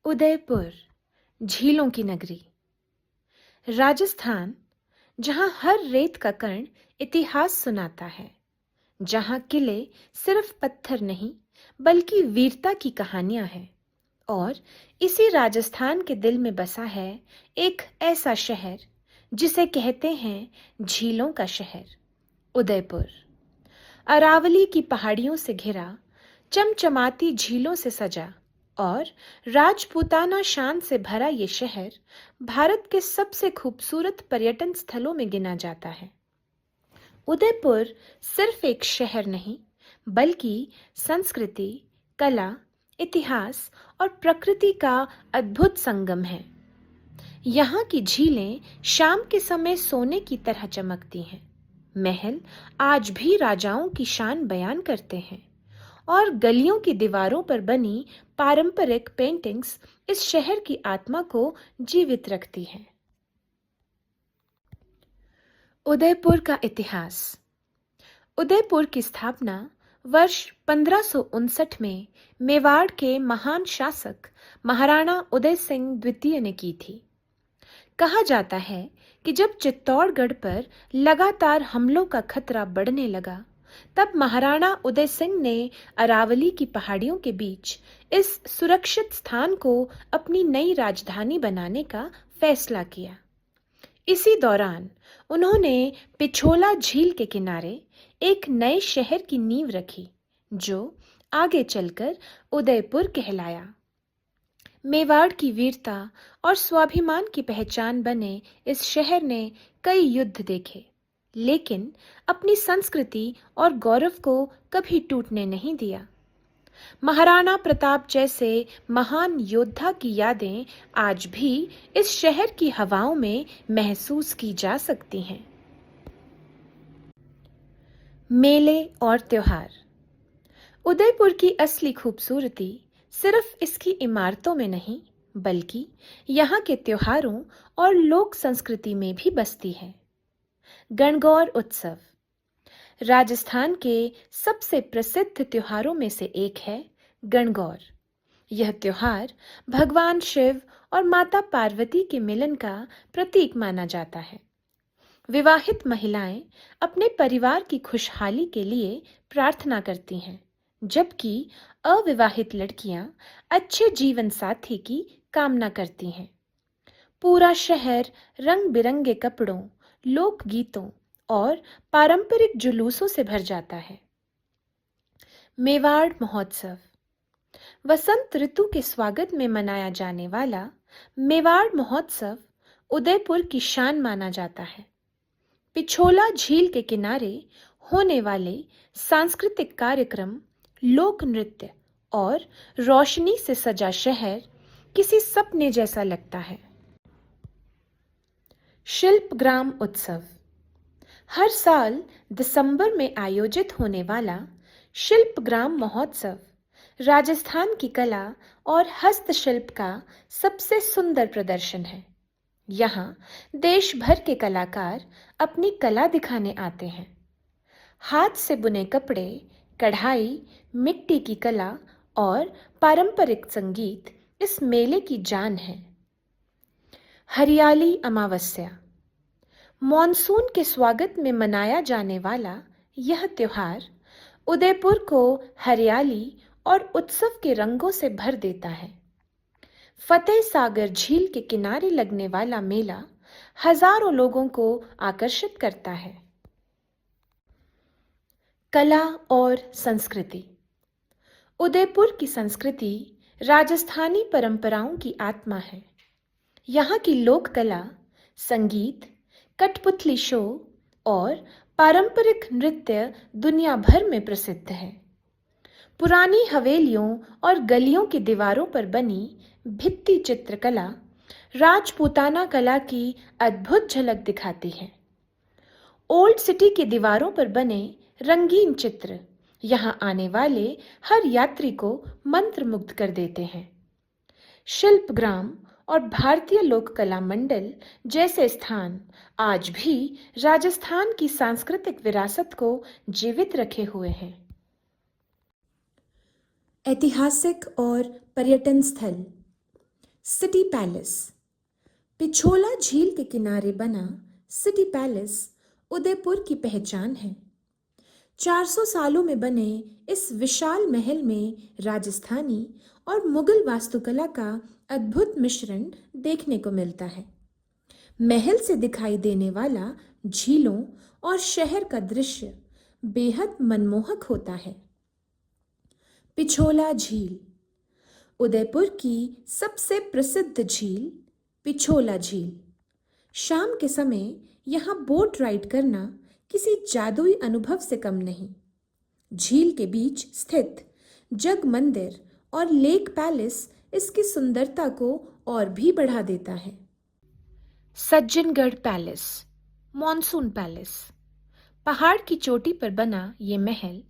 उदयपुर, झीलों की नगरी। राजस्थान, जहां हर रेत का कण इतिहास सुनाता है, जहां किले सिर्फ पत्थर नहीं बल्कि वीरता की कहानियां हैं। और इसी राजस्थान के दिल में बसा है एक ऐसा शहर जिसे कहते हैं झीलों का शहर, उदयपुर। अरावली की पहाड़ियों से घिरा, चमचमाती झीलों से सजा और राजपूताना शान से भरा ये शहर भारत के सबसे खूबसूरत पर्यटन स्थलों में गिना जाता है। उदयपुर सिर्फ एक शहर नहीं, बल्कि संस्कृति, कला, इतिहास और प्रकृति का अद्भुत संगम है। यहाँ की झीलें शाम के समय सोने की तरह चमकती हैं। महल आज भी राजाओं की शान बयान करते हैं और गलियों की दीवारों पर बनी पारंपरिक पेंटिंग्स इस शहर की आत्मा को जीवित रखती हैं। उदयपुर का इतिहास। उदयपुर की स्थापना वर्ष 1559 में मेवाड़ के महान शासक महाराणा उदय सिंह द्वितीय ने की थी। कहा जाता है कि जब चित्तौड़गढ़ पर लगातार हमलों का खतरा बढ़ने लगा, तब महाराणा उदय सिंह ने अरावली की पहाड़ियों के बीच इस सुरक्षित स्थान को अपनी नई राजधानी बनाने का फैसला किया। इसी दौरान उन्होंने पिछोला झील के किनारे एक नए शहर की नींव रखी, जो आगे चलकर उदयपुर कहलाया। मेवाड़ की वीरता और स्वाभिमान की पहचान बने इस शहर ने कई युद्ध देखे, लेकिन अपनी संस्कृति और गौरव को कभी टूटने नहीं दिया। महाराणा प्रताप जैसे महान योद्धा की यादें आज भी इस शहर की हवाओं में महसूस की जा सकती हैं। मेले और त्योहार। उदयपुर की असली खूबसूरती सिर्फ इसकी इमारतों में नहीं, बल्कि यहाँ के त्योहारों और लोक संस्कृति में भी बसती है। गणगौर उत्सव राजस्थान के सबसे प्रसिद्ध त्योहारों में से एक है गणगौर। यह त्योहार भगवान शिव और माता पार्वती के मिलन का प्रतीक माना जाता है। विवाहित महिलाएं अपने परिवार की खुशहाली के लिए प्रार्थना करती हैं, जबकि अविवाहित लड़कियां अच्छे जीवन साथी की कामना करती हैं। पूरा शहर रंग बिरंगे कपड़ों, लोक गीतों और पारंपरिक जुलूसों से भर जाता है। मेवाड़ महोत्सव वसंत ऋतु के स्वागत में मनाया जाने वाला मेवाड़ महोत्सव उदयपुर की शान माना जाता है। पिछोला झील के किनारे होने वाले सांस्कृतिक कार्यक्रम, लोक नृत्य और रोशनी से सजा शहर किसी सपने जैसा लगता है। शिल्पग्राम उत्सव हर साल दिसंबर में आयोजित होने वाला शिल्पग्राम महोत्सव राजस्थान की कला और हस्तशिल्प का सबसे सुंदर प्रदर्शन है। यहाँ देश भर के कलाकार अपनी कला दिखाने आते हैं। हाथ से बुने कपड़े, कढ़ाई, मिट्टी की कला और पारंपरिक संगीत इस मेले की जान है। हरियाली अमावस्या मॉनसून के स्वागत में मनाया जाने वाला यह त्योहार उदयपुर को हरियाली और उत्सव के रंगों से भर देता है। फतेह सागर झील के किनारे लगने वाला मेला हजारों लोगों को आकर्षित करता है। कला और संस्कृति। उदयपुर की संस्कृति राजस्थानी परंपराओं की आत्मा है। यहाँ की लोक कला, संगीत, कठपुतली शो और पारंपरिक नृत्य दुनिया भर में प्रसिद्ध है। पुरानी हवेलियों और गलियों की दीवारों पर बनी भित्ति चित्रकला राजपूताना कला की अद्भुत झलक दिखाती है। ओल्ड सिटी की दीवारों पर बने रंगीन चित्र यहाँ आने वाले हर यात्री को मंत्रमुग्ध कर देते हैं। शिल्पग्राम और भारतीय लोक कला मंडल जैसे स्थान आज भी राजस्थान की सांस्कृतिक विरासत को जीवित रखे हुए हैं। ऐतिहासिक और पर्यटन स्थल। City palace. पिछोला झील के किनारे बना सिटी पैलेस उदयपुर की पहचान है। 400 सालों में बने इस विशाल महल में राजस्थानी और मुगल वास्तुकला का अद्भुत मिश्रण देखने को मिलता है। महल से दिखाई देने वाला झीलों और शहर का दृश्य बेहद मनमोहक होता है। पिछोला झील। उदयपुर की सबसे प्रसिद्ध झील पिछोला झील। शाम के समय यहाँ बोट राइड करना किसी जादुई अनुभव से कम नहीं। झील के बीच स्थित जग मंदिर और लेक पैलेस इसकी सुंदरता को और भी बढ़ा देता है। Sajjangarh palace, monsoon palace. पहाड़ की चोटी पर बना ये महल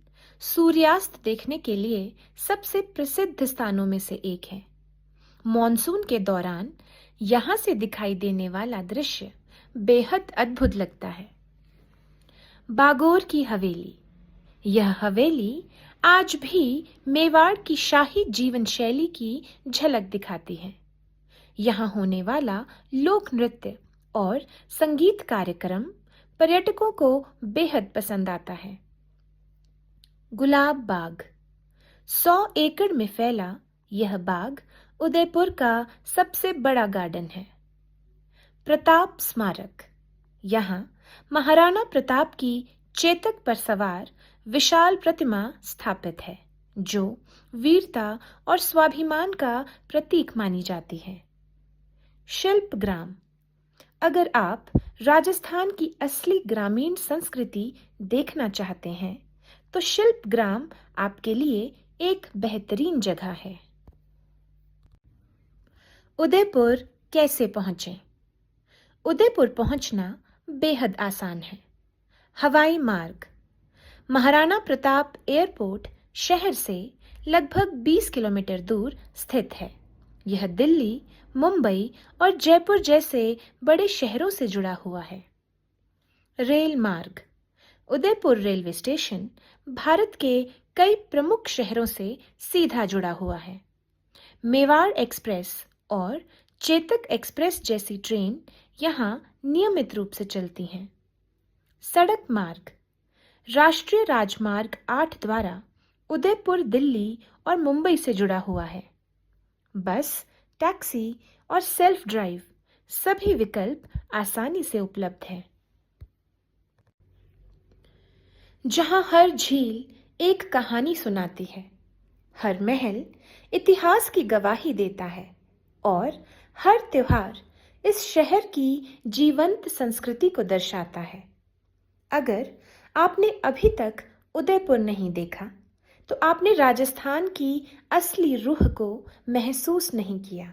सूर्यास्त देखने के लिए सबसे प्रसिद्ध स्थानों में से एक है। मॉनसून के दौरान यहाँ से दिखाई देने वाला दृश्य बेहद अद्भुत लगता है। बागोर की हवेली। यह हवेली आज भी मेवाड़ की शाही जीवन शैली की झलक दिखाती है। यहाँ होने वाला लोक नृत्य और संगीत कार्यक्रम पर्यटकों को बेहद पसंद आता है। गुलाब बाग। 100 एकड़ में फैला यह बाग उदयपुर का सबसे बड़ा गार्डन है। प्रताप स्मारक। यहाँ महाराणा प्रताप की चेतक पर सवार विशाल प्रतिमा स्थापित है, जो वीरता और स्वाभिमान का प्रतीक मानी जाती है। शिल्प ग्राम। अगर आप राजस्थान की असली ग्रामीण संस्कृति देखना चाहते हैं तो शिल्प ग्राम आपके लिए एक बेहतरीन जगह है। उदयपुर कैसे पहुंचें? उदयपुर पहुंचना बेहद आसान है। हवाई मार्ग। महाराणा प्रताप एयरपोर्ट शहर से लगभग 20 किलोमीटर दूर स्थित है। यह दिल्ली, मुंबई और जयपुर जैसे बड़े शहरों से जुड़ा हुआ है। रेल मार्ग। उदयपुर रेलवे स्टेशन भारत के कई प्रमुख शहरों से सीधा जुड़ा हुआ है। मेवाड़ एक्सप्रेस और चेतक एक्सप्रेस जैसी ट्रेन यहाँ नियमित रूप से चलती हैं। सड़क मार्ग। राष्ट्रीय राजमार्ग 8 द्वारा उदयपुर दिल्ली और मुंबई से जुड़ा हुआ है। बस, टैक्सी और सेल्फ ड्राइव सभी विकल्प आसानी से उपलब्ध हैं। जहां हर झील एक कहानी सुनाती है, हर महल इतिहास की गवाही देता है और हर त्योहार इस शहर की जीवंत संस्कृति को दर्शाता है। अगर आपने अभी तक उदयपुर नहीं देखा तो आपने राजस्थान की असली रूह को महसूस नहीं किया।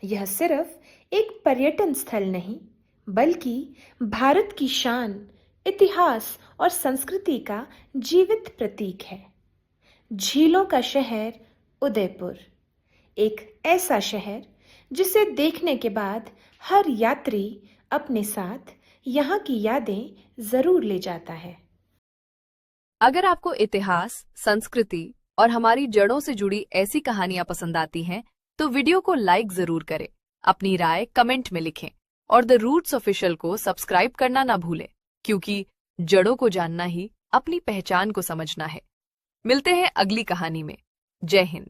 यह सिर्फ एक पर्यटन स्थल नहीं, बल्कि भारत की शान, इतिहास और संस्कृति का जीवित प्रतीक है। झीलों का शहर उदयपुर, एक ऐसा शहर जिसे देखने के बाद हर यात्री अपने साथ यहाँ की यादें जरूर ले जाता है। अगर आपको इतिहास, संस्कृति और हमारी जड़ों से जुड़ी ऐसी कहानियां पसंद आती हैं, तो वीडियो को लाइक जरूर करें, अपनी राय कमेंट में लिखें और द रूट्स ऑफिशियल को सब्सक्राइब करना ना भूलें, क्योंकि जड़ों को जानना ही अपनी पहचान को समझना है। मिलते हैं अगली कहानी में। जय हिंद।